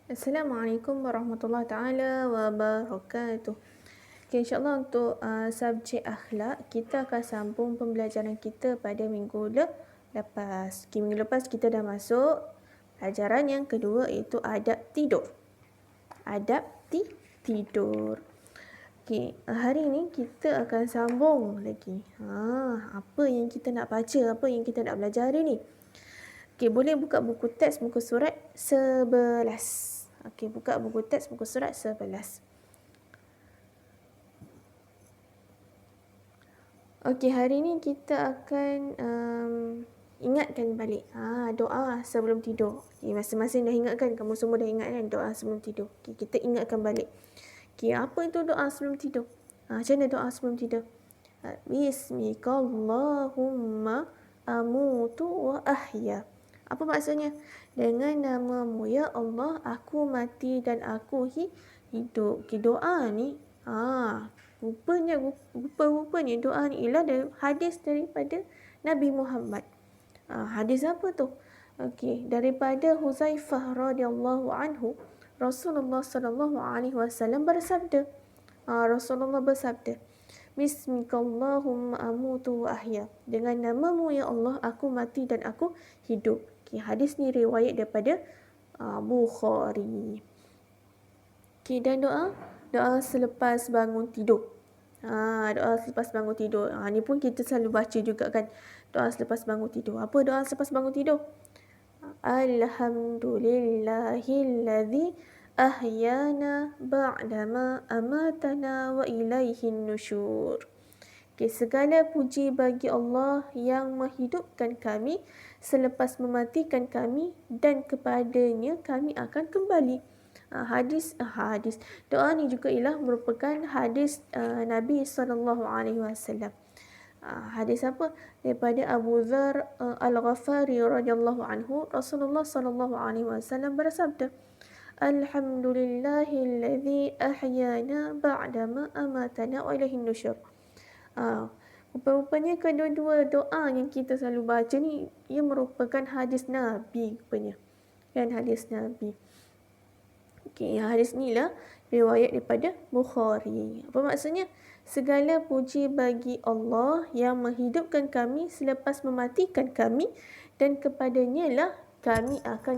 Assalamualaikum warahmatullahi taala wabarakatuh. Okay, insyaAllah untuk subjek akhlak, kita akan sambung pembelajaran kita pada minggu lepas. Okay, minggu lepas kita dah masuk pelajaran yang kedua iaitu adab tidur. Adab tidur. Okay, hari ini kita akan sambung lagi. Apa yang kita nak baca, apa yang kita nak belajar hari ni. Okay, boleh buka buku teks muka surat 11. Okay, buka buku teks muka surat 11. Okay, hari ni kita akan ingatkan balik doa sebelum tidur. Okay, masing-masing dah ingatkan, kamu semua dah ingat kan doa sebelum tidur. Okay, kita ingatkan balik. Okay, apa itu doa sebelum tidur? Macam mana doa sebelum tidur? Bismikallahumma amutu wa ahya. Apa maksudnya? Dengan namamu ya Allah, aku mati dan aku hidup. Okay, doa ni rupanya doa ni ialah hadis daripada Nabi Muhammad. Hadis apa tu? Okey, daripada Huzaifah radhiyallahu anhu, Rasulullah sallallahu alaihi wasallam bersabda. Rasulullah bersabda, Bismikallahumma amutu wa ahya. Dengan namamu ya Allah, aku mati dan aku hidup. Okay, hadis ni riwayat daripada Bukhari. Okay, dan doa selepas bangun tidur. Doa selepas bangun tidur. Ni pun kita selalu baca juga kan. Doa selepas bangun tidur. Apa doa selepas bangun tidur? Alhamdulillahilladzi ahyana ba'dama amatana wa ilaihin nusyur. Okay, segala puji bagi Allah yang menghidupkan kami selepas mematikan kami dan kepadanya kami akan kembali. Hadis. Doa ni juga ialah merupakan hadis Nabi SAW. Hadis apa? Daripada Abu Dzar Al-Ghafari radhiyallahu anhu, Rasulullah SAW bersabda, Alhamdulillahilladzi ahyana ba'dama amatana wa ilaihin nusyur. Rupanya kedua-dua doa yang kita selalu baca ni, ia merupakan hadis Nabi rupanya. Kan, hadis Nabi. Okay, hadis ni lah riwayat daripada Bukhari. Apa maksudnya? Segala puji bagi Allah yang menghidupkan kami selepas mematikan kami dan kepadanya lah kami akan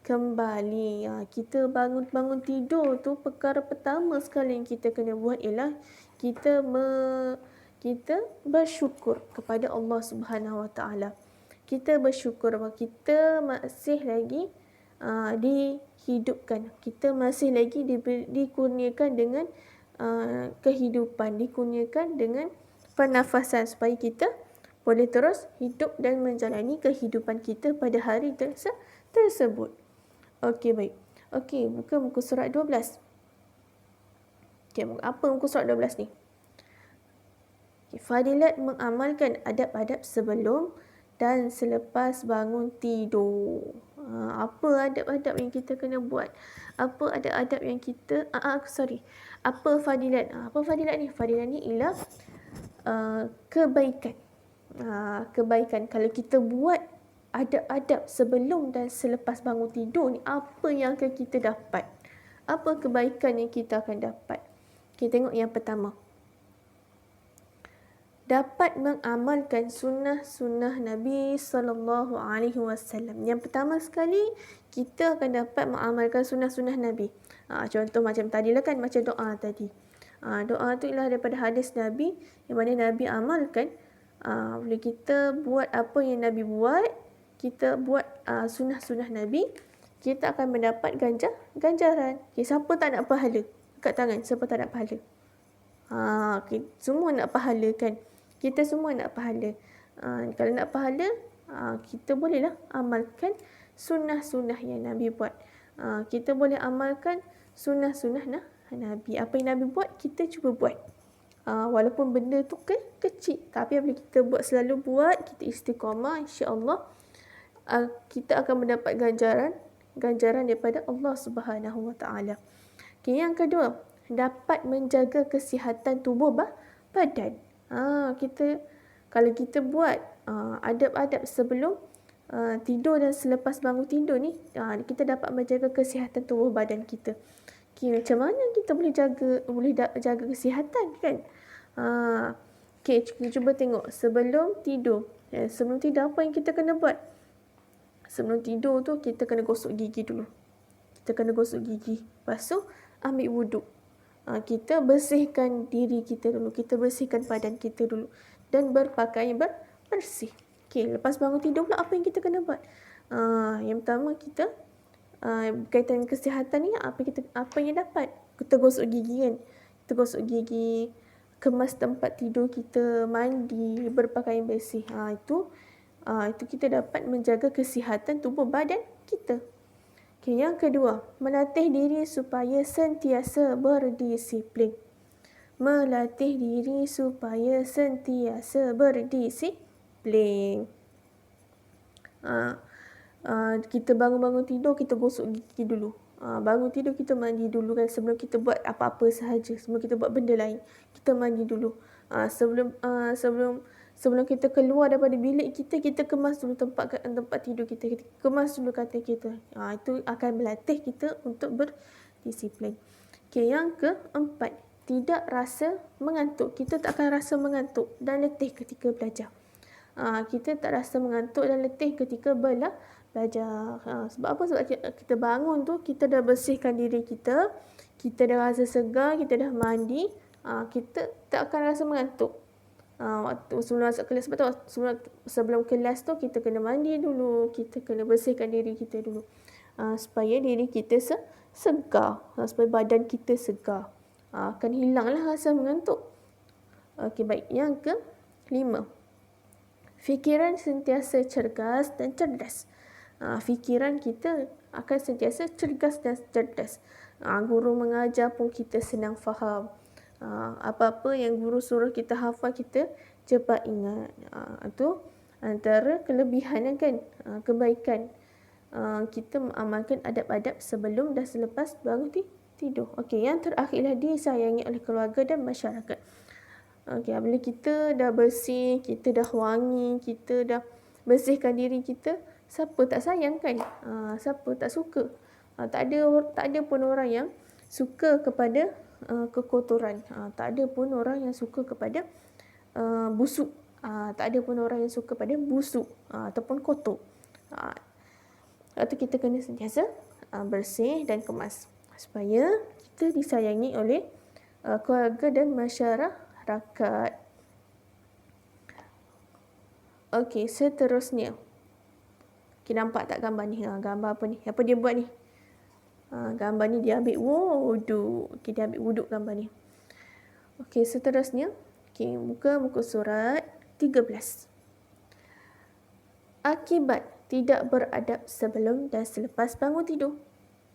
kembali. Kita bangun tidur tu, perkara pertama sekali yang kita kena buat ialah kita bersyukur kepada Allah Subhanahu Wa Taala. Kita bersyukur bahawa kita masih lagi dihidupkan. Kita masih lagi dikurniakan dengan kehidupan, dikurniakan dengan pernafasan supaya kita boleh terus hidup dan menjalani kehidupan kita pada hari tersebut. Okey, baik. Okey, buka muka surat 12. Okey, apa muka surat 12 ni? Okay, fadilat mengamalkan adab-adab sebelum dan selepas bangun tidur. Apa adab-adab yang kita kena buat? Apa adab-adab yang kita apa fadilat? Apa fadilat ni? Fadilat ni ialah kebaikan. Kebaikan. Kalau kita buat adab-adab sebelum dan selepas bangun tidur ni, apa yang akan kita dapat? Apa kebaikan yang kita akan dapat? Kita tengok yang pertama. Dapat mengamalkan sunnah-sunnah Nabi SAW. Yang pertama sekali, kita akan dapat mengamalkan sunnah-sunnah Nabi. Contoh macam tadi lah kan, macam doa tadi. Doa tu ialah daripada hadis Nabi, yang mana Nabi amalkan. Bila kita buat apa yang Nabi buat, kita buat sunnah-sunnah Nabi, kita akan mendapat ganjaran. Okay, siapa tak nak pahala? Angkat tangan, siapa tak nak pahala? Okay, semua nak pahala kan? Kita semua nak pahala. Kalau nak pahala, kita bolehlah amalkan sunnah-sunnah yang Nabi buat. Kita boleh amalkan sunnah-sunnah Nabi. Apa yang Nabi buat, kita cuba buat. Walaupun benda tu kecil, tapi apabila kita buat, selalu buat, kita istiqamah, insya-Allah kita akan mendapat ganjaran daripada Allah Subhanahu Wa Taala. Okay, yang kedua, dapat menjaga kesihatan tubuh badan. Kalau kita buat adab-adab sebelum tidur dan selepas bangun tidur ni, kita dapat menjaga kesihatan tubuh badan kita. Okay, macam mana kita boleh jaga kesihatan kan? Okay, cuba tengok sebelum tidur. Sebelum tidur apa yang kita kena buat? Sebelum tidur tu kita kena gosok gigi dulu. Kita kena gosok gigi. Lepas tu ambil wuduk. Kita bersihkan diri kita dulu. Kita bersihkan badan kita dulu. Dan berpakaian bersih. Okay, lepas bangun tidur pula apa yang kita kena buat? Yang pertama kita berkaitan dengan kesihatan ni apa yang dapat? Kita gosok gigi kan. Kita gosok gigi, kemas tempat tidur kita, mandi, berpakaian bersih. Itu kita dapat menjaga kesihatan tubuh badan kita. Okay, yang kedua, melatih diri supaya sentiasa berdisiplin. Melatih diri supaya sentiasa berdisiplin. Kita bangun-bangun tidur, kita gosok gigi dulu. Bangun tidur kita mandi dulu kan, sebelum kita buat apa-apa sahaja, sebelum kita buat benda lain, kita mandi dulu. Sebelum kita keluar daripada bilik kita kemas dulu tempat tidur kita kemas dulu katil kita. Itu akan melatih kita untuk berdisiplin. Okay, yang keempat, tidak rasa mengantuk. Kita tak akan rasa mengantuk dan letih ketika belajar. Kita tak rasa mengantuk dan letih ketika belajar. Sebab apa? Sebab kita bangun tu, kita dah bersihkan diri kita, kita dah rasa segar, kita dah mandi, kita tak akan rasa mengantuk. Waktu sebelum masuk kelas, sebelum kelas tu kita kena mandi dulu, kita kena bersihkan diri kita dulu, supaya diri kita segar, supaya badan kita segar. Akan hilanglah rasa mengantuk. Okey, baik. Yang ke-5, fikiran sentiasa cergas dan cerdas. Fikiran kita akan sentiasa cergas dan cerdas. Guru mengajar pun kita senang faham. Apa-apa yang guru suruh kita hafal, kita cepat ingat. Itu antara kelebihan kan, kebaikan. Kita mengamalkan adab-adab sebelum dan selepas bangun tidur. Okey, yang terakhirlah disayangi oleh keluarga dan masyarakat. Okey, bila kita dah bersih, kita dah wangi, kita dah bersihkan diri kita, siapa tak sayang kan? Siapa tak suka? Tak ada pun orang yang suka kepada kekotoran. Tak ada pun orang yang suka kepada busuk. Tak ada pun orang yang suka pada busuk ataupun kotor. Itu kita kena sentiasa bersih dan kemas supaya kita disayangi oleh keluarga dan masyarakat. Okey, seterusnya. Okay, nampak tak gambar ni? Gambar apa ni? Apa dia buat ni? Gambar ni dia ambil wuduk. Okay, dia ambil wuduk gambar ni. Okey, seterusnya. Okay, buka muka surat 13. Akibat tidak beradab sebelum dan selepas bangun tidur.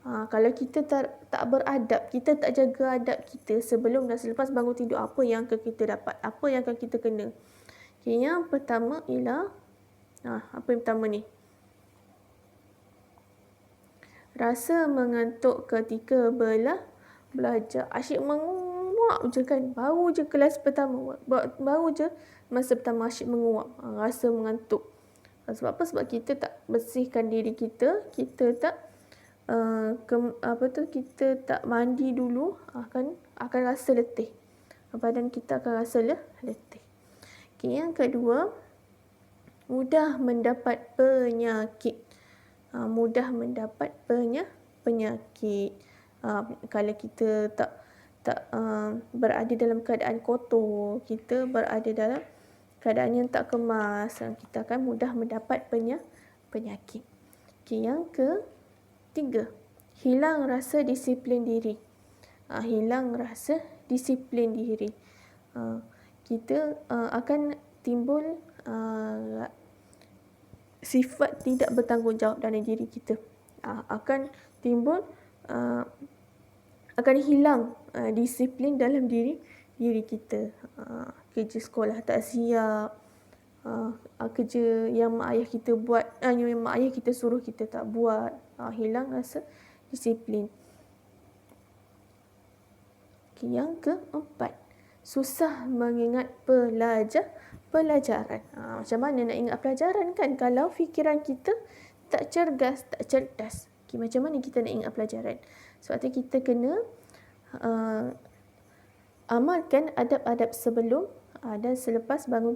Kalau kita tak beradab, kita tak jaga adab kita sebelum dan selepas bangun tidur, apa yang akan kita dapat? Apa yang akan kita kena? Okay, yang pertama ialah, apa yang pertama ni? Rasa mengantuk ketika belajar. Asyik menguap je kan. Baru je kelas pertama. Baru je masa pertama asyik menguap. Rasa mengantuk. Sebab apa? Sebab kita tak bersihkan diri kita. Kita tak kita tak mandi dulu. Akan rasa letih. Badan kita akan rasa letih. Okay, yang kedua, mudah mendapat penyakit. Mudah mendapat penyakit. Kalau kita tak berada dalam keadaan kotor, kita berada dalam keadaan yang tak kemas, kita akan mudah mendapat penyakit. Okay, yang ketiga, hilang rasa disiplin diri. Hilang rasa disiplin diri. Kita akan timbul sifat tidak bertanggungjawab dalam diri kita. Akan timbul, akan hilang disiplin dalam diri kita. Kerja sekolah tak siap, kerja yang mak ayah kita buat, yang mak ayah kita suruh kita tak buat. Hilang rasa disiplin. Okay, yang keempat, susah mengingat pelajaran. Macam mana nak ingat pelajaran kan kalau fikiran kita tak cergas, tak cerdas. Okay, macam mana kita nak ingat pelajaran? Sebab tu kita kena amalkan adab-adab sebelum dan selepas bangun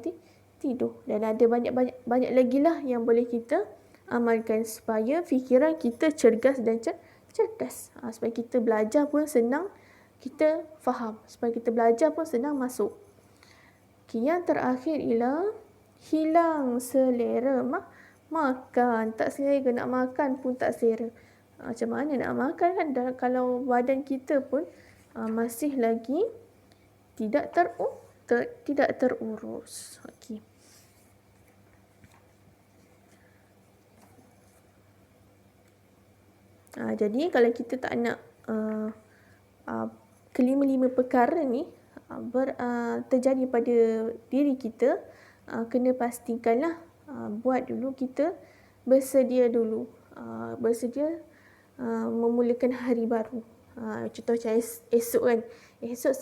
tidur. Dan ada banyak lagi lah yang boleh kita amalkan supaya fikiran kita cergas dan cerdas. Supaya kita belajar pun senang, kita faham. Supaya kita belajar pun senang masuk. Okay, yang terakhir ialah hilang selera makan. Tak selera, nak makan pun tak selera. Macam mana nak makan kan kalau badan kita pun masih lagi tidak terurus. Okey. Jadi kalau kita tak nak kelima-lima perkara ni terjadi pada diri kita, kena pastikanlah buat dulu, kita bersedia dulu. Bersedia memulakan hari baru. Contoh macam esok kan. Esok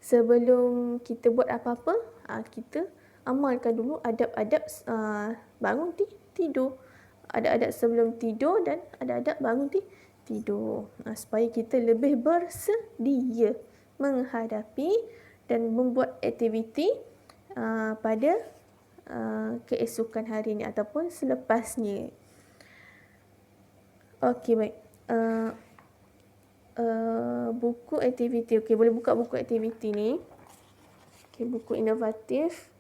sebelum kita buat apa-apa, kita amalkan dulu adab-adab bangun tidur. Adab-adab sebelum tidur dan adab-adab bangun tidur. Supaya kita lebih bersedia menghadapi dan membuat aktiviti pada keesokan hari ni ataupun selepasnya. Okey, baik. Buku aktiviti. Okey, boleh buka buku aktiviti ni. Okey, buku inovatif.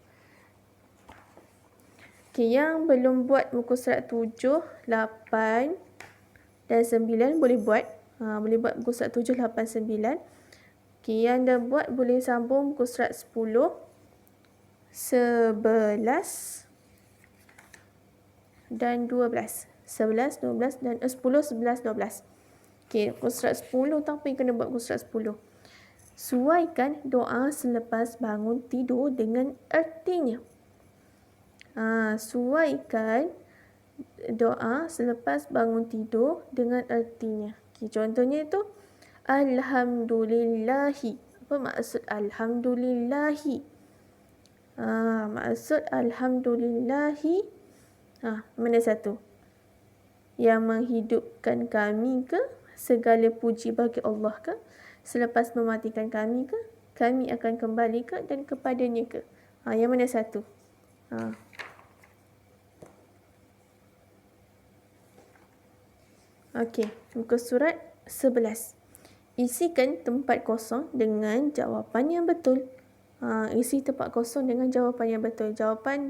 Okey, yang belum buat muka surat 7, 8 dan 9 boleh buat. Boleh buat muka surat 7, 8, 9. Okey, yang dah buat boleh sambung muka surat 10, 11 dan 12. 11, 12 dan 10, 11, 12. Okey, muka surat 10 tanpa kena buat muka surat 10. Suaikan doa selepas bangun tidur dengan ertinya. Suaikan doa selepas bangun tidur dengan ertinya. Okay, contohnya itu Alhamdulillahi. Apa maksud Alhamdulillahi? Maksud Alhamdulillahi. Mana satu? Yang menghidupkan kami ke? Segala puji bagi Allah ke? Selepas mematikan kami ke? Kami akan kembali ke? Dan kepadanya ke? Yang mana satu? Okey, muka surat 11. Isikan tempat kosong dengan jawapan yang betul. Isi tempat kosong dengan jawapan yang betul. Jawapan